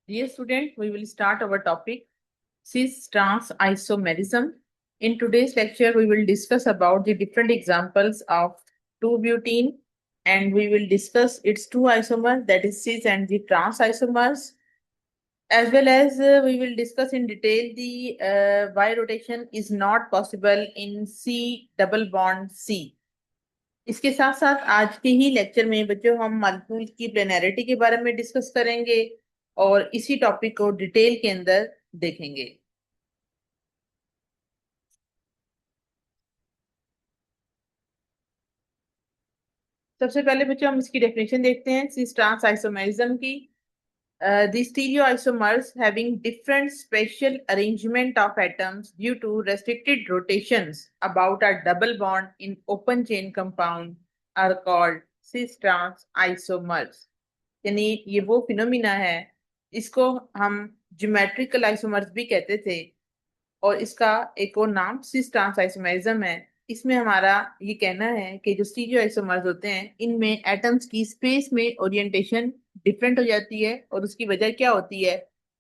Dear student, we will start our topic cis-trans isomerism. In today's lecture, we will discuss about the different examples of 2-butene and we will discuss its two isomers, that is cis and the trans isomers, as well as we will discuss in detail the why rotation is not possible in C double bond C. इसके साथ साथ आज के ही lecture में बच्चों हम molecule की planarity के बारे में डिस्कस करेंगे और इसी टॉपिक को डिटेल के अंदर देखेंगे। सबसे पहले बच्चों हम इसकी डेफिनेशन देखते हैं सिस ट्रांस आइसोमेरिज्म की। The stereoisomers having different spatial arrangement of atoms due to restricted rotations about a double bond in open chain compound are called cis trans isomers। यानी ये वो फिनोमिना है, इसको हम ज्योमेट्रिकल आइसोमर्स भी कहते थे और इसका एक और नाम सिस ट्रांस आइसोमेरिज्म है। इसमें हमारा ये कहना है कि जो स्टीरियो आइसोमर्स होते हैं इनमें एटम्स की स्पेस में ओरिएंटेशन डिफरेंट हो जाती है और उसकी वजह क्या होती है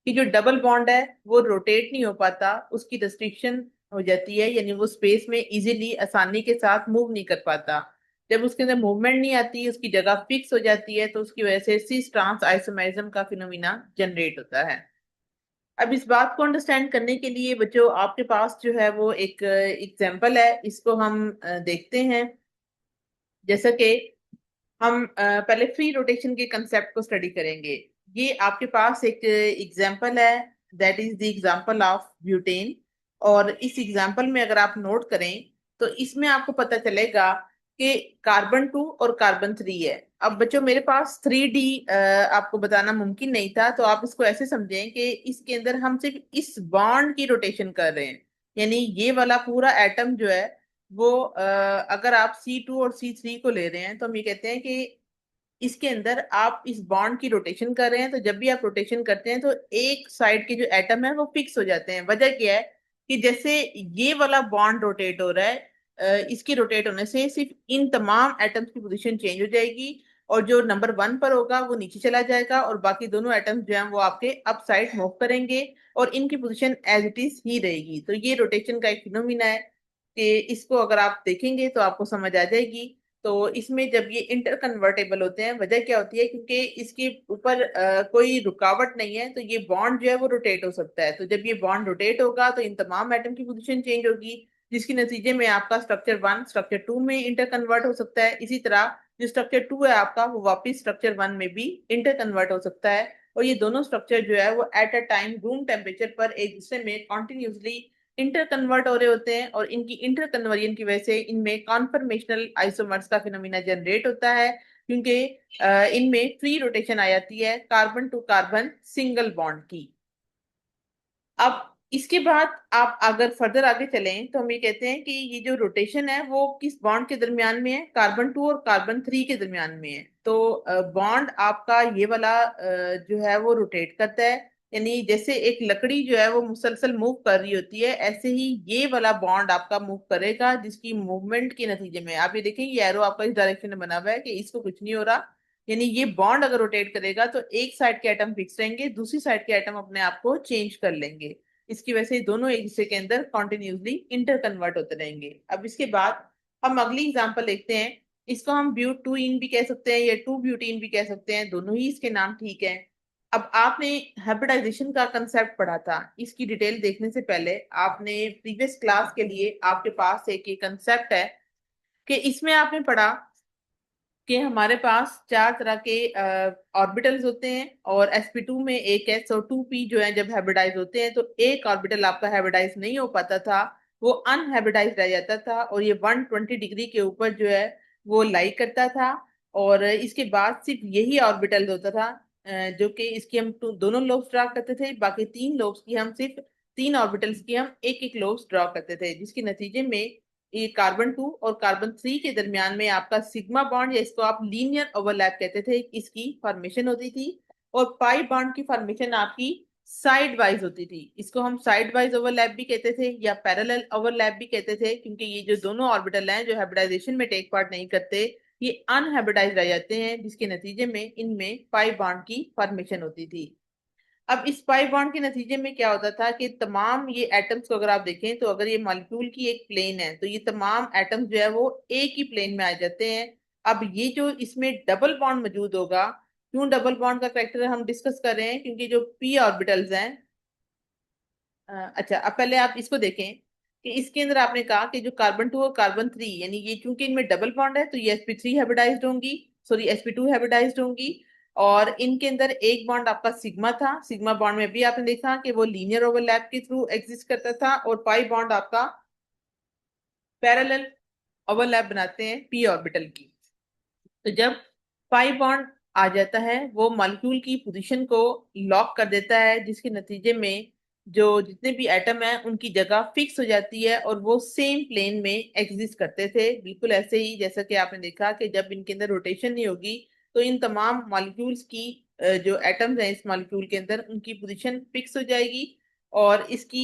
कि जो डबल बॉन्ड है वो रोटेट नहीं हो पाता, उसकी रेस्ट्रिक्शन हो जाती है, यानी वो स्पेस में इजीली आसानी के साथ मूव नहीं कर पाता। जब उसके अंदर मूवमेंट नहीं आती, उसकी जगह फिक्स हो जाती है, तो उसकी वजह से सिस ट्रांस आइसोमेरिज्म का फिनोमिना जनरेट होता है। अब इस बात को अंडरस्टैंड करने के लिए बच्चों आपके पास जो है वो एक एग्जांपल है, इसको हम देखते हैं। जैसा कि हम पहले फ्री रोटेशन के कंसेप्ट को स्टडी करेंगे। ये आपके पास एक एग्जांपल है, that is the example of butane. और इस एग्जांपल में अगर आप नोट करें तो इसमें आपको पता चलेगा कि कार्बन 2 और कार्बन 3 है। अब बच्चों मेरे पास 3D आपको बताना मुमकिन नहीं था, तो आप इसको ऐसे समझें कि इसके अंदर हम सिर्फ इस बॉन्ड की रोटेशन कर रहे हैं। यानी ये वाला पूरा एटम जो है वो अगर आप C2 और C3 को ले रहे हैं तो हम ये कहते हैं कि इसके अंदर आप इस बॉन्ड की रोटेशन कर रहे हैं। तो जब भी आप रोटेशन करते हैं तो एक साइड के जो एटम है वो फिक्स हो जाते हैं। वजह क्या है कि जैसे ये वाला बॉन्ड रोटेट हो रहा है, इसके रोटेट होने से सिर्फ इन तमाम एटम्स की पोजीशन चेंज हो जाएगी और जो नंबर 1 पर होगा वो नीचे चला जाएगा और बाकी दोनों एटम्स जो हैं वो आपके अप साइड मूव करेंगे और इनकी पोजीशन एज इट इज ही रहेगी। तो ये रोटेशन का एक फिनोमिना है कि इसको अगर आप देखेंगे तो आपको समझ आ जाएगी। तो इसमें जब ये इंटर कन्वर्टेबल होते हैं, वजह क्या होती है क्योंकि इसके ऊपर कोई रुकावट नहीं है, तो ये बॉन्ड जो है वो रोटेट हो सकता है। तो जब ये बॉन्ड रोटेट होगा तो इन तमाम एटम की पोजीशन चेंज होगी, जिसके नतीजे में आपका स्ट्रक्चर 1 स्ट्रक्चर 2 में इंटर कन्वर्ट हो सकता है। इसी तरह जो स्ट्रक्चर 2 है आपका वो वापिस स्ट्रक्चर 1 में भी इंटर कन्वर्ट हो सकता है। और ये दोनों स्ट्रक्चर जो है वो at a time room temperature पर एक दूसरे में कॉन्टिन्यूसली इंटर कन्वर्ट हो रहे होते हैं और इनकी इंटर कन्वर्जन की वजह से इनमें कॉन्फर्मेशनल आइसोमर्स का फिनोमिना जनरेट होता है, क्योंकि इनमें फ्री रोटेशन आ जाती है carbon to carbon single bond की। अब इसके बाद आप अगर फर्दर आगे चलें तो हम ये कहते हैं कि ये जो रोटेशन है वो किस बॉन्ड के दरमियान में है, कार्बन 2 और कार्बन 3 के दरमियान में है। तो बॉन्ड आपका ये वाला जो है वो रोटेट करता है। यानी जैसे एक लकड़ी जो है वो मुसलसल मूव कर रही होती है, ऐसे ही ये वाला बॉन्ड आपका मूव करेगा, जिसकी मूवमेंट के नतीजे में आप ये देखें ये एरो आपका इस डायरेक्शन में बना हुआ है कि इसको कुछ नहीं हो रहा। यानी ये बॉन्ड अगर रोटेट करेगा तो एक साइड के एटम फिक्स रहेंगे, दूसरी साइड के एटम अपने आप को चेंज कर लेंगे। इसकी वजह से दोनों एक दूसरे के अंदर कॉन्टिन्यूसली इंटर कन्वर्ट होते रहेंगे। अब इसके बाद हम अगली एग्जांपल देखते हैं। इसको हम ब्यूट 2 इन भी कह सकते हैं या 2 ब्यूटीन भी कह सकते हैं, दोनों ही इसके नाम ठीक है। अब आपने हाइब्रिडाइजेशन का कंसेप्ट पढ़ा था, इसकी डिटेल देखने से पहले आपने प्रीवियस क्लास के लिए आपके पास एक कंसेप्ट है कि इसमें आपने पढ़ा कि हमारे पास 4 तरह के ऑर्बिटल्स होते हैं और sp2 में एक s और 2p जो है जब हाइब्रिडाइज होते हैं तो एक ऑर्बिटल आपका हाइब्रिडाइज नहीं हो पाता था, वो अनहाइब्रिडाइज रह जाता था और ये 120 डिग्री के ऊपर जो है वो लाई करता था। और इसके बाद सिर्फ यही ऑर्बिटल होता था जो कि इसकी हम दोनों लोब्स ड्रा करते थे, बाकी 3 लोब्स की हम सिर्फ 3 ऑर्बिटल्स की हम एक एक लोब्स ड्रा करते थे, जिसके नतीजे में ये कार्बन 2 और कार्बन 3 के दरमियान में आपका सिग्मा बॉन्ड या इसको आप लीनियर ओवरलैप कहते थे, इसकी फॉर्मेशन होती थी। और पाई बॉन्ड की फॉर्मेशन आपकी साइड वाइज होती थी, इसको हम साइड वाइज ओवरलैप भी कहते थे या पैरेलल ओवरलैप भी कहते थे, क्योंकि ये जो दोनों ऑर्बिटल हैं जो हाइब्रिडाइजेशन में टेक पार्ट नहीं करते ये अनहाइब्रिडाइज रह जाते हैं, जिसके नतीजे में इनमें पाई बॉन्ड की फॉर्मेशन होती थी। अब इस पाई बॉन्ड के नतीजे में क्या होता था कि तमाम ये एटम्स को अगर आप देखें तो अगर ये मॉलिक्यूल की एक प्लेन है तो ये तमाम एटम्स जो है वो एक ही प्लेन में आ जाते हैं। अब ये जो इसमें डबल बॉन्ड मौजूद होगा, क्यों डबल बॉन्ड का करेक्टर हम डिस्कस कर रहे हैं, क्योंकि जो पी ऑर्बिटल्स हैं, अच्छा अब पहले आप इसको देखें कि इसके अंदर आपने कहा कि जो कार्बन टू और कार्बन थ्री, यानी ये चूंकि इनमें डबल बॉन्ड है तो ये sp3 हाइब्रिडाइज्ड होंगी, सॉरी sp2 हाइब्रिडाइज्ड होंगी। और इनके अंदर एक बॉन्ड आपका सिग्मा था, सिग्मा बॉन्ड में भी आपने देखा कि वो लीनियर ओवरलैप के थ्रू एग्जिस्ट करता था, और पाई बॉन्ड आपका पैरेलल ओवरलैप बनाते हैं पी ऑर्बिटल की। तो जब पाई बॉन्ड आ जाता है वो मॉलिक्यूल की पोजीशन को लॉक कर देता है, जिसके नतीजे में जो जितने भी एटम हैं उनकी जगह फिक्स हो जाती है और वो सेम प्लेन में एग्जिस्ट करते थे, बिल्कुल ऐसे ही जैसा कि आपने देखा कि जब इनके अंदर रोटेशन नहीं होगी तो इन तमाम मॉलिक्यूल्स की जो एटम्स हैं इस मॉलिक्यूल के अंदर उनकी पोजीशन फिक्स हो जाएगी। और इसकी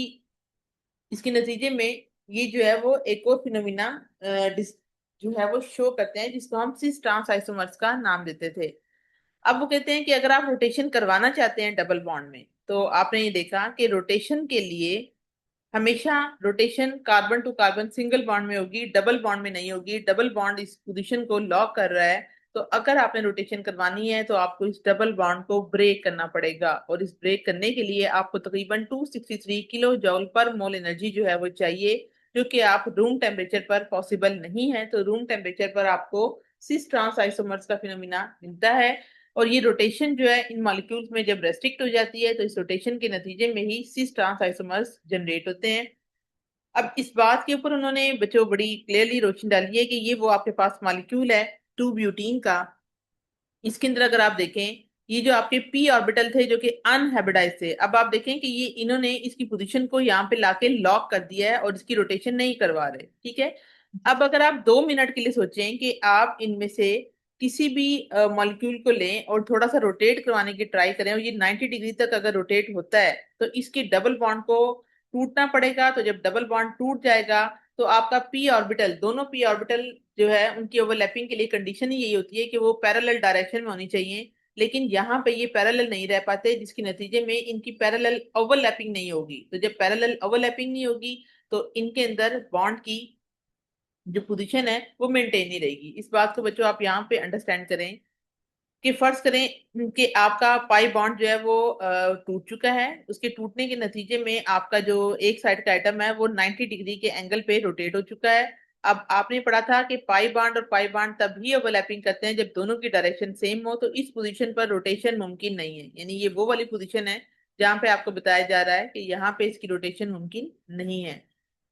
इसके नतीजे में ये जो है वो एक और फिनोमिना जो है वो शो करते हैं, जिसको हम सिस ट्रांस आइसोमर्स का नाम देते थे। अब वो कहते हैं कि अगर आप रोटेशन करवाना चाहते हैं डबल बॉन्ड में, तो आपने ये देखा कि रोटेशन के लिए हमेशा rotation carbon to carbon single bond में होगी, डबल बॉन्ड में नहीं होगी। डबल बॉन्ड इस पोजीशन को लॉक कर रहा है, तो अगर आपने रोटेशन करवानी है तो आपको इस डबल बॉन्ड को ब्रेक करना पड़ेगा, और इस ब्रेक करने के लिए आपको तकरीबन 263 किलो जॉल पर मोल एनर्जी जो है वो चाहिए, जो कि आप रूम टेम्परेचर पर पॉसिबल नहीं है। तो रूम टेम्परेचर पर आपको सिस ट्रांस आइसोमर्स का फिनोमिना मिलता है। और ये रोटेशन जो है इन मॉलिक्यूल्स में जब रेस्ट्रिक्ट हो जाती है तो इस रोटेशन के नतीजे में ही सिस ट्रांस आइसोमर्स जनरेट होते हैं। अब इस बात के ऊपर उन्होंने बच्चों बड़ी क्लियरली रोशनी डाली है कि ये वो आपके पास मॉलिक्यूल है टू ब्यूटीन का। इसके अंदर अगर आप देखें, ये जो आपके पी ऑर्बिटल थे जो कि अनहाइब्रिडाइज थे, अब आप देखें कि ये इन्होंने इसकी पोजीशन को यहाँ पे लाके लॉक कर दिया है और इसकी रोटेशन नहीं करवा रहे, ठीक है। अब अगर आप 2 मिनट के लिए सोचें कि आप इनमें से किसी भी मॉलिक्यूल को लें और थोड़ा सा रोटेट करवाने की ट्राई करें, और ये 90 डिग्री तक अगर रोटेट होता है तो इसकी डबल बॉन्ड को टूटना पड़ेगा। तो जब डबल बॉन्ड टूट जाएगा तो आपका पी ऑर्बिटल, दोनों पी ऑर्बिटल जो है उनकी ओवरलैपिंग के लिए कंडीशन ही यही होती है कि वो पैरेलल डायरेक्शन में होनी चाहिए, लेकिन यहाँ पे ये पैरेलल नहीं रह पाते, जिसके नतीजे में इनकी पैरेलल ओवरलैपिंग नहीं होगी। तो जब पैरेलल ओवरलैपिंग नहीं होगी तो इनके अंदर बॉन्ड की जो पोजीशन है वो मेंटेन नहीं रहेगी। इस बात को बच्चों आप यहाँ पे अंडरस्टैंड करें कि फर्ज करें कि आपका पाई बॉन्ड जो है वो टूट चुका है, उसके टूटने के नतीजे में आपका जो एक साइड का एटम है वो 90 डिग्री के एंगल पे रोटेट हो चुका है। अब आपने पढ़ा था कि पाई बॉन्ड और पाई बॉन्ड तभी ओवरलैपिंग करते हैं जब दोनों की डायरेक्शन सेम हो, तो इस पोजीशन पर रोटेशन मुमकिन नहीं है, यानी ये वो वाली पोजीशन है जहां पे आपको बताया जा रहा है कि यहाँ पे इसकी रोटेशन मुमकिन नहीं है।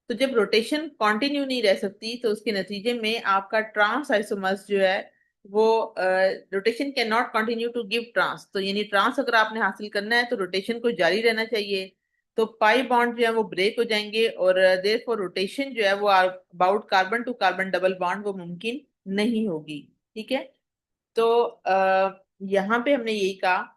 तो जब रोटेशन कंटिन्यू नहीं रह सकती तो उसके नतीजे में आपका ट्रांस आइसोमर्स जो है वो rotation can not continue to give trans, तो यानी ट्रांस अगर आपने हासिल करना है तो रोटेशन को जारी रहना चाहिए। तो पाई बॉन्ड जो है वो ब्रेक हो जाएंगे और देयरफॉर रोटेशन जो है वो about carbon to carbon double bond वो मुमकिन नहीं होगी, ठीक है। तो यहाँ पे हमने यही कहा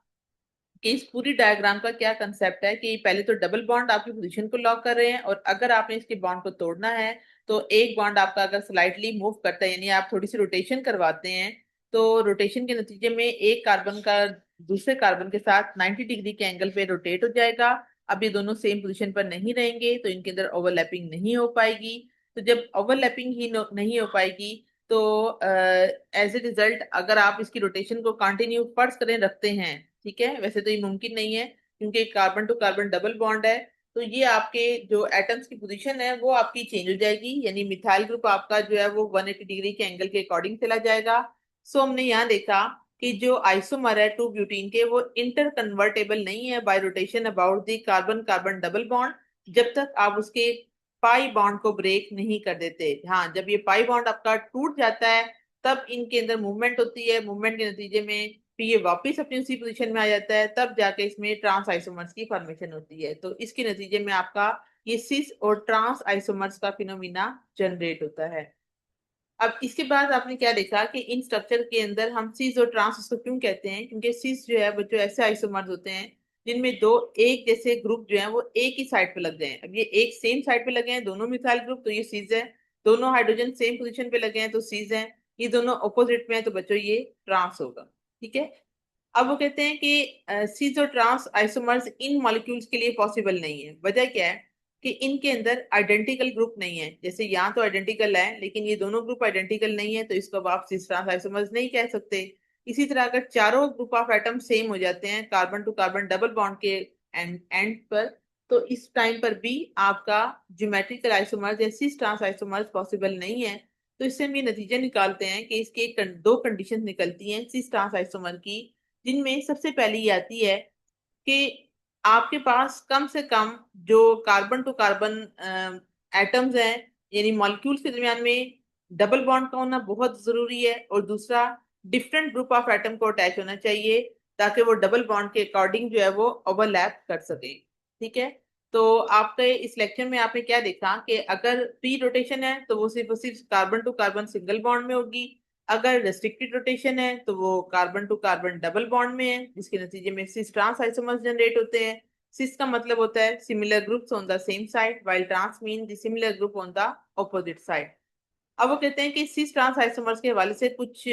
कि इस पूरी डायग्राम का क्या कंसेप्ट है कि पहले तो डबल बॉन्ड आपकी पोजीशन को लॉक कर रहे हैं, और अगर आपने इसके बॉन्ड को तोड़ना है तो एक बॉन्ड आपका अगर स्लाइटली मूव करता है, यानी आप थोड़ी सी रोटेशन करवाते हैं, तो रोटेशन के नतीजे में एक कार्बन का दूसरे कार्बन के साथ 90 डिग्री के एंगल पे रोटेट हो जाएगा। अब ये दोनों सेम पोजीशन पर नहीं रहेंगे तो इनके अंदर ओवरलैपिंग नहीं हो पाएगी। तो जब ओवरलैपिंग ही नहीं हो पाएगी तो एज ए रिजल्ट अगर आप इसकी रोटेशन को कंटिन्यू फर्ज करें रखते हैं, ठीक है, वैसे तो ये मुमकिन नहीं है क्योंकि carbon to carbon double bond है, तो ये आपके जो एटम्स की पोजीशन है वो आपकी चेंज हो जाएगी, यानी मिथाइल ग्रुप आपका जो है वो 180 डिग्री के एंगल के अकॉर्डिंग चला जाएगा। सो हमने यहाँ देखा कि जो आइसोमर है टू ब्यूटीन के वो इंटर कन्वर्टेबल नहीं है bye rotation about the carbon carbon double bond, जब तक आप उसके पाई बॉन्ड को ब्रेक नहीं कर देते। हाँ, जब ये पाई बॉन्ड आपका टूट जाता है तब इनके अंदर मूवमेंट होती है, मूवमेंट के नतीजे में फिर ये वापस अपनी उसी पोजीशन में आ जाता है, तब जाके इसमें ट्रांस आइसोमर्स की फॉर्मेशन होती है। तो इसके नतीजे में आपका ये सिस और ट्रांस आइसोमर्स का फिनोमिना जनरेट होता है। अब इसके बाद आपने क्या देखा कि इन स्ट्रक्चर के अंदर हम सिस और ट्रांस उसको क्यों कहते हैं, क्योंकि सिस जो है वो जो ऐसे आइसोमर्स होते हैं जिनमें दो एक जैसे ग्रुप जो है वो एक ही साइड पे लग गए हैं। अब ये एक सेम साइड पे लगे हैं दोनों मिथाइल ग्रुप, तो ये सिस है। दोनों हाइड्रोजन सेम पोजीशन पे लगे हैं तो सिस है। ये दोनों ऑपोजिट में है तो बच्चों ये ट्रांस होगा, ठीक है। अब वो कहते हैं कि सीज और ट्रांस आइसोमर्स इन मॉलिक्यूल्स के लिए पॉसिबल नहीं है। वजह क्या है कि इनके अंदर आइडेंटिकल ग्रुप नहीं है। जैसे यहाँ तो आइडेंटिकल है, लेकिन ये दोनों ग्रुप आइडेंटिकल नहीं है, तो इसको अब आप सीज ट्रांस आइसोमर्स नहीं कह सकते। इसी तरह अगर चारों ग्रुप ऑफ एटम सेम हो जाते हैं carbon to carbon double bond के एंड पर, तो इस टाइम पर भी आपका ज्योमेट्रिकल आइसोमर्स या सिस ट्रांस आइसोमर्स पॉसिबल नहीं है। तो इससे हम ये नतीजा निकालते हैं कि इसके दो कंडीशन निकलती हैं सिस ट्रांस आइसोमर की, जिनमें सबसे पहली ये आती है कि आपके पास कम से कम जो कार्बन टू कार्बन एटम्स हैं, यानी मॉलिक्यूल्स के दरमियान में डबल बॉन्ड का होना बहुत जरूरी है, और दूसरा डिफरेंट ग्रुप ऑफ एटम को अटैच होना चाहिए ताकि वो डबल बॉन्ड के अकॉर्डिंग जो है वो ओवरलैप कर सके। ठीक है। तो आपके इस लेक्चर में आपने क्या देखा कि अगर पी रोटेशन है तो वो सिर्फ और सिर्फ carbon to carbon single bond में होगी। अगर रेस्ट्रिक्टेड रोटेशन है तो वो carbon to carbon double bond में है, जिसके नतीजे में सिस ट्रांस आइसोमर्स जनरेट होते हैं। सिस का मतलब होता है similar groups on the same side, while trans mean the similar group on the opposite side. अब वो कहते हैं कि सिस ट्रांस आइसोमर्स के हवाले से कुछ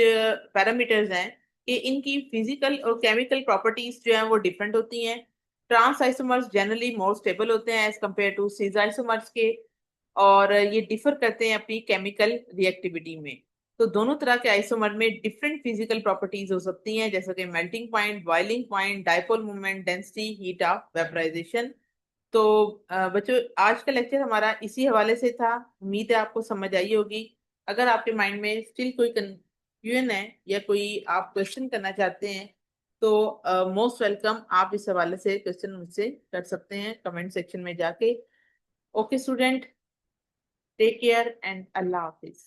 पैरामीटर्स हैं कि इनकी फिजिकल और केमिकल प्रॉपर्टीज जो हैं वो डिफरेंट होती हैं। Trans isomers generally more stable होते हैं as compare to cis isomers के, और ये डिफर करते हैं अपनी केमिकल रिएक्टिविटी में। तो दोनों तरह के आइसोमर में डिफरेंट फिजिकल प्रॉपर्टीज हो सकती हैं, जैसे कि melting point, boiling point, dipole moment, density, heat of vaporisation. तो बच्चों, आज का लेक्चर हमारा इसी हवाले से था। उम्मीद है आपको समझ आई होगी। अगर आपके माइंड में स्टिल कोई कंफ्यूजन है या कोई आप क्वेश्चन करना चाहते हैं, तो मोस्ट वेलकम, आप इस हवाले से क्वेश्चन मुझसे कर सकते हैं कमेंट सेक्शन में जाके। Okay student, take care and अल्लाह हाफिज।